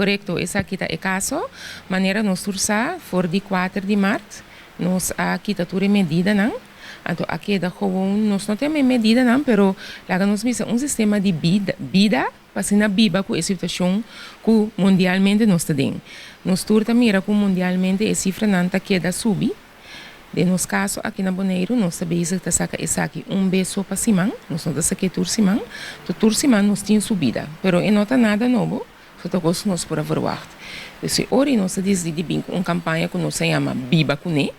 correcto. Essa aqui é caso, maneira nós tursa for de 4 de março, nós aqui tá tudo medida não. Então aqui da gewoon nós não temos medida não, pero lá nós misa sistema de vida para na biba com a situação que mundialmente nós temos. Nós turta mira que mundialmente a cifra não tá queda subir. De nos caso aqui na Bonaire, nós sabemos que saca essa aqui vez para cima, nós não saca tur cima, tur cima nós temos subida, pero não tá nada novo, só tá gosto nós por verwacht. Então, hoje nós decidimos uma campanha que nós chama Biba Kune,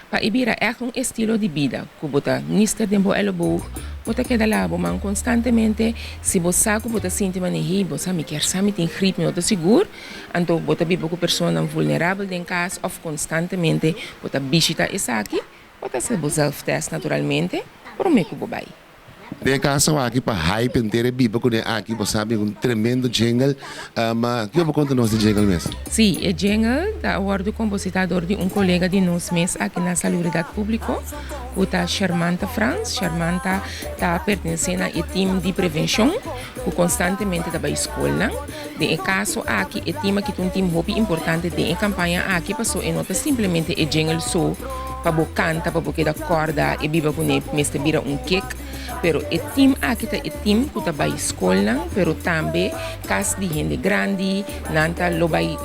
para ibira echt estilo de vida, que bota nister de bo elleboog, bota que da labo, mas constantemente, se você sabe bota sente manehi, você me quer saber tem grip, não tá seguro, então bota biba com pessoa vulnerável em casa, ou constantemente bota visita essa aqui, bota se bo self-test naturalmente, para o meio que bobai. De caso aqui para hype inteira biba com aqui você sabe um tremendo jingle, mas que eu vou contar nós de jingle mesmo. Sim, o jingle da award compositor de colega de nós mesmos aqui na Salubridade Pública, o está Charmanta France. Charmanta está pertencendo ao time de prevenção, que constantemente está na escola. De caso aqui, o time que tem um time muito importante de campanha aqui passou e nota simplesmente o jingle só para bo canta, para bo que da corda e biba com ele, mesmo vira kick. Pero o time aqui tá o time que tá na escola, pero também caso de gente grande, nanta lo vai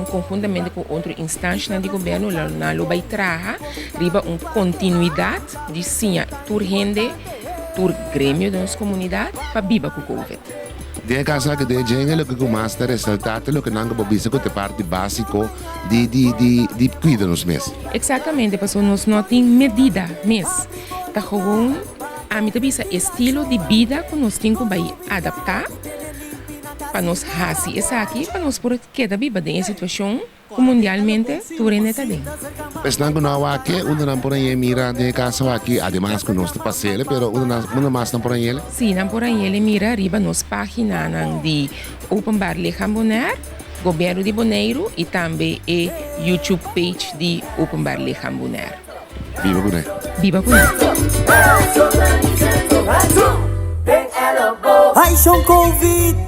conjuntamente com outra instância de governo, na lo vai traga riba continuidade de sim, tur gente, tur grêmio da nossa comunidade para biba com o Covid. De caso que de jingle que começa a ressaltar lo que não pode que parte básico de cuidar-nos mesmo. Exatamente, porque nós não temos medida mesmo. Tá gewoon a mim também estilo de vida que nós temos que adaptar para nós fazer isso aqui, para nós por que da vida em situação que mundialmente tudo está dentro. Pensando não aqui, não por aí mira de caso aqui, además que nós passamos, pero uma mais não por aí. Sim, não por aí mira arriba nos página de Open Bar Lejam Bonaire, Governo de Bonaire e também a YouTube page de Open Bar Lejam Bonaire. Viva Bonaire! Viva Bonaire! Ai, Covid!